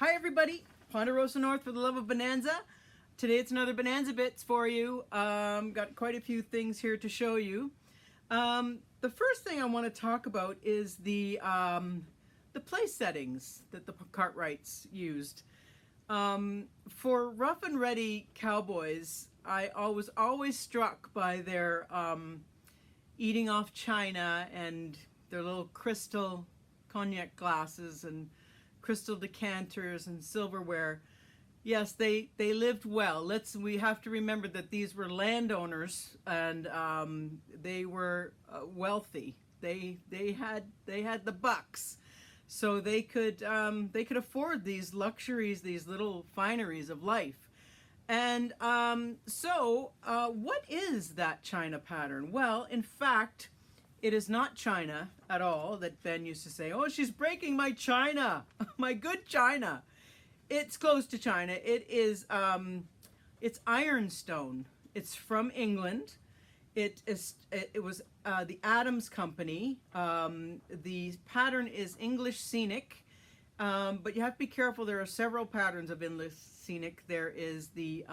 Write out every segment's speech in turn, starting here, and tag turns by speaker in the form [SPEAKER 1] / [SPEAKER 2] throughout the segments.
[SPEAKER 1] Hi everybody, PonderosaNorth for the love of Bonanza. Today it's another Bonanza Bits for you. Got quite a few things here to show you. The first thing I want to talk about is the place settings that the Cartwrights used. For rough and ready cowboys, I was always struck by their eating off china and their little crystal cognac glasses and crystal decanters and silverware. Yes, they lived well. We have to remember that these were landowners and they were wealthy. They had the bucks, so they could afford these luxuries, these little fineries of life. And what is that china pattern? Well, in fact, it is not china at all that Ben used to say, oh, she's breaking my china, my good china. It's close to china. It is, it's ironstone. It's from England. It was the Adams Company. The pattern is English Scenic, but you have to be careful. There are several patterns of English Scenic. There is the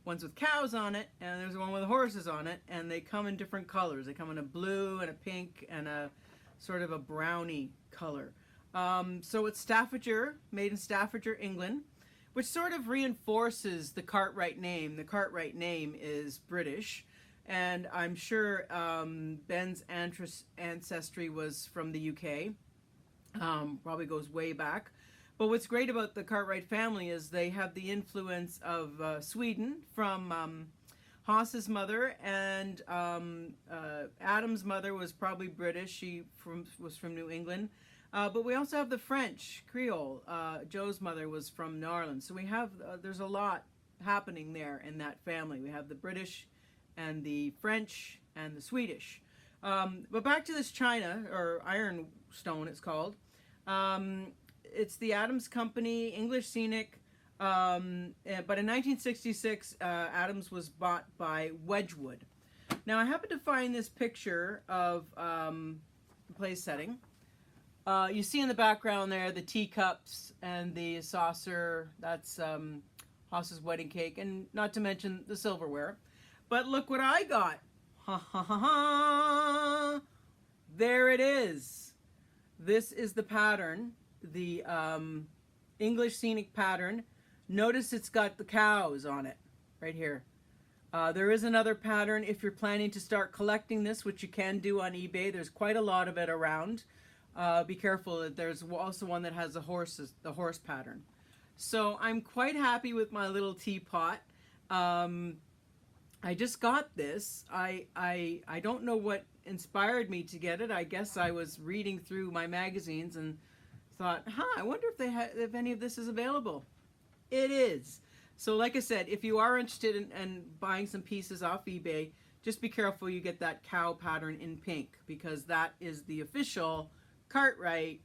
[SPEAKER 1] ones with cows on it, and there's one with horses on it, and they come in different colors. They come in a blue and a pink and a sort of a brownie color. So it's Staffordshire, made in Staffordshire, England, which sort of reinforces the Cartwright name. The Cartwright name is British, and I'm sure Ben's ancestry was from the UK, probably goes way back. But what's great about the Cartwright family is they have the influence of Sweden from Haas's mother, and Adam's mother was probably British. She was from New England. But we also have the French Creole. Joe's mother was from New Orleans. So we have, there's a lot happening there in that family. We have the British and the French and the Swedish. But back to this china, or ironstone it's called. It's the Adams Company, English Scenic. But in 1966, Adams was bought by Wedgwood. Now I happened to find this picture of the place setting. You see in the background there the teacups and the saucer. That's Haas's wedding cake, and not to mention the silverware. But look what I got. Ha ha ha ha. There it is. This is the pattern, the English Scenic pattern. Notice it's got the cows on it right here. There is another pattern if you're planning to start collecting this, which you can do on eBay. There's quite a lot of it around. Be careful that there's also one that has the horse pattern. So I'm quite happy with my little teapot. I just got this. I don't know what inspired me to get it. I guess I was reading through my magazines and thought, I wonder if any of this is available. It is. So like I said, if you are interested in buying some pieces off eBay, just be careful you get that cow pattern in pink, because that is the official Cartwright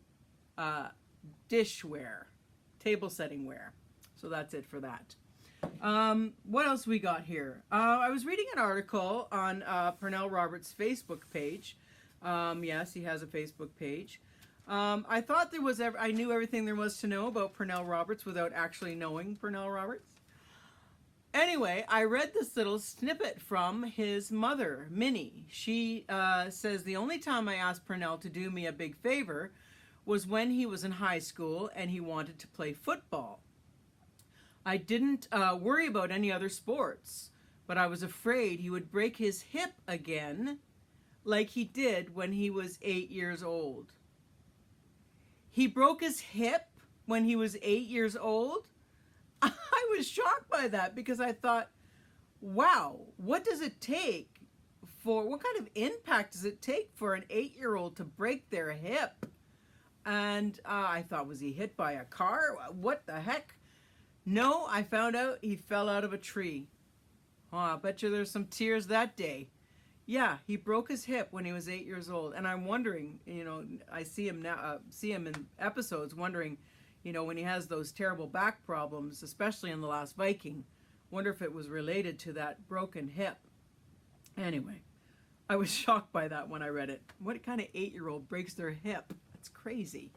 [SPEAKER 1] dishware, table setting ware. So that's it for that. What else we got here? I was reading an article on Pernell Roberts' Facebook page. Yes, he has a Facebook page. I thought I knew everything there was to know about Pernell Roberts without actually knowing Pernell Roberts. Anyway, I read this little snippet from his mother, Minnie. She says, the only time I asked Pernell to do me a big favor was when he was in high school and he wanted to play football. I didn't worry about any other sports, but I was afraid he would break his hip again like he did when he was 8 years old. He broke his hip when he was 8 years old? I was shocked by that, because I thought, wow, what does it take what kind of impact does it take for an 8-year-old to break their hip? And I thought, was he hit by a car? What the heck? No, I found out he fell out of a tree. Oh, I bet you there's some tears that day. Yeah, he broke his hip when he was 8 years old. And I'm wondering, I see him now, see him in episodes, wondering, when he has those terrible back problems, especially in The Last Viking, wonder if it was related to that broken hip. Anyway, I was shocked by that when I read it. What kind of 8-year-old breaks their hip? That's crazy.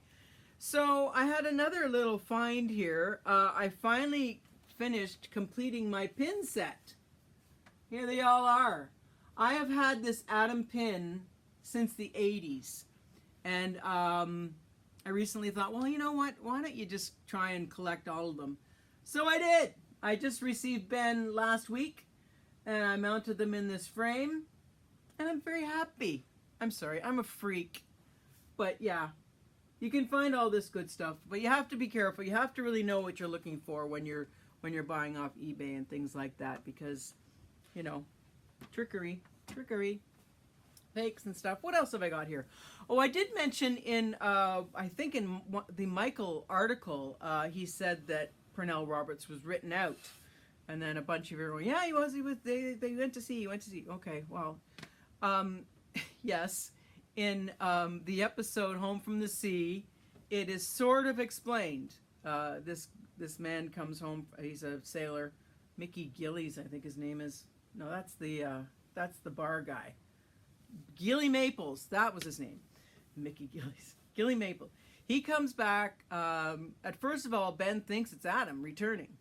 [SPEAKER 1] So I had another little find here. I finally finished completing my pin set. Here they all are. I have had this Adam pin since the 80s. And I recently thought, well, you know what? Why don't you just try and collect all of them? So I did. I just received Ben last week, and I mounted them in this frame, and I'm very happy. I'm sorry, I'm a freak. But yeah, you can find all this good stuff, but you have to be careful. You have to really know what you're looking for when you're buying off eBay and things like that, because, you know, trickery, fakes and stuff. What else have I got here? Oh, I did mention in, I think in the Michael article, he said that Pernell Roberts was written out. And then a bunch of everyone, yeah, he was, they went to see, okay, well, yes. In the episode Home from the Sea, it is sort of explained. This man comes home, he's a sailor, Mickey Gillies, I think his name is. No, that's the bar guy. Gilly Maples, that was his name. Mickey Gillies. Gilly Maple. He comes back, at first of all, Ben thinks it's Adam returning.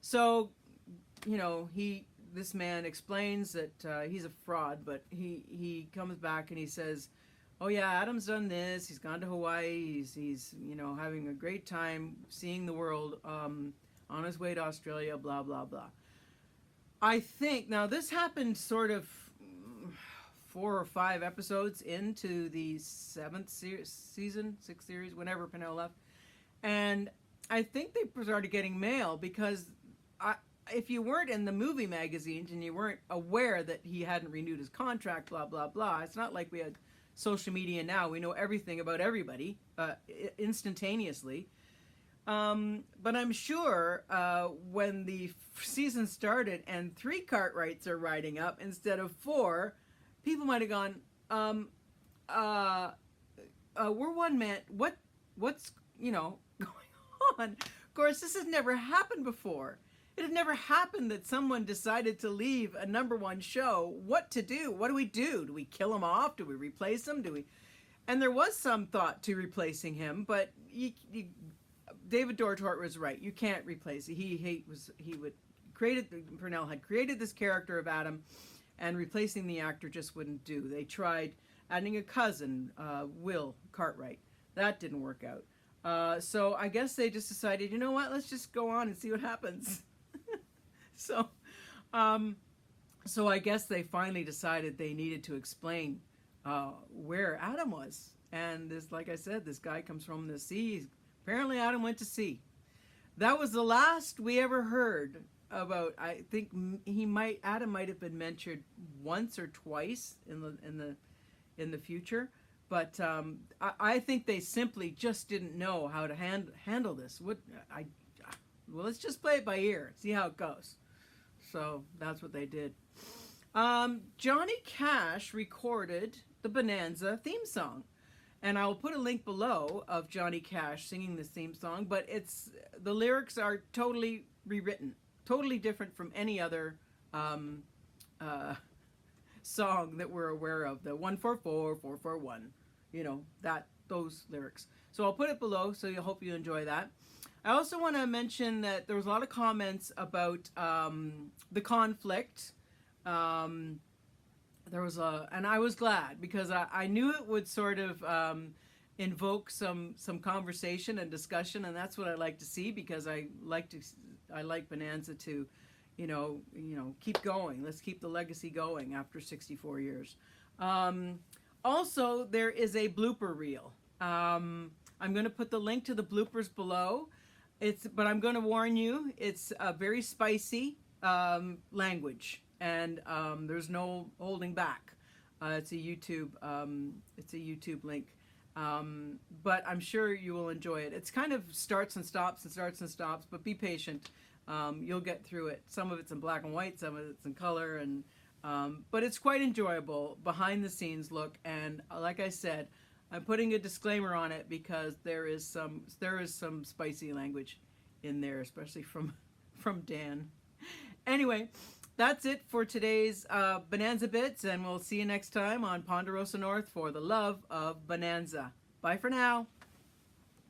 [SPEAKER 1] So, you know, this man explains that he's a fraud, but he comes back and he says, oh yeah, Adam's done this, he's gone to Hawaii, he's you know, having a great time seeing the world, on his way to Australia, blah, blah, blah. I think, now this happened sort of 4 or 5 episodes into the 7th season, 6th series, whenever Pinella left. And I think they started getting mail because if you weren't in the movie magazines and you weren't aware that he hadn't renewed his contract, blah, blah, blah, it's not like we had social media now. We know everything about everybody instantaneously. But I'm sure when the season started and 3 Cartwrights are riding up instead of 4, people might have gone, we're one man. What's, you know, going on? Of course, this has never happened before. It had never happened that someone decided to leave a #1 show. What to do? What do we do? Do we kill him off? Do we replace him? And there was some thought to replacing him, but David Dortort was right. You can't replace it. Pernell had created this character of Adam, and replacing the actor just wouldn't do. They tried adding a cousin, Will Cartwright. That didn't work out. So I guess they just decided, you know what, let's just go on and see what happens. So I guess they finally decided they needed to explain where Adam was. And this, like I said, this guy comes from the sea. Apparently Adam went to sea. That was the last we ever heard about. I think Adam might have been mentioned once or twice in the future, but I think they simply just didn't know how to handle this. Well, let's just play it by ear, see how it goes. So that's what they did. Johnny Cash recorded the Bonanza theme song. And I'll put a link below of Johnny Cash singing this theme song, but the lyrics are totally rewritten, totally different from any other song that we're aware of. The 144, 441, you know, those lyrics. So I'll put it below, so I hope you enjoy that. I also want to mention that there was a lot of comments about the conflict. And I was glad because I knew it would sort of invoke some conversation and discussion, and that's what I like to see, because I like Bonanza to, you know, keep going. Let's keep the legacy going after 64 years. Also, there is a blooper reel. I'm going to put the link to the bloopers below. But I'm going to warn you, it's a very spicy language. And there's no holding back. It's a YouTube link, but I'm sure you will enjoy it. It's kind of starts and stops, but be patient. You'll get through it. Some of it's in black and white, some of it's in color, and but it's quite enjoyable behind the scenes look. And like I said, I'm putting a disclaimer on it because there is some spicy language in there, especially from Dan. Anyway. That's it for today's Bonanza Bits, and we'll see you next time on PonderosaNorth for the love of Bonanza. Bye for now.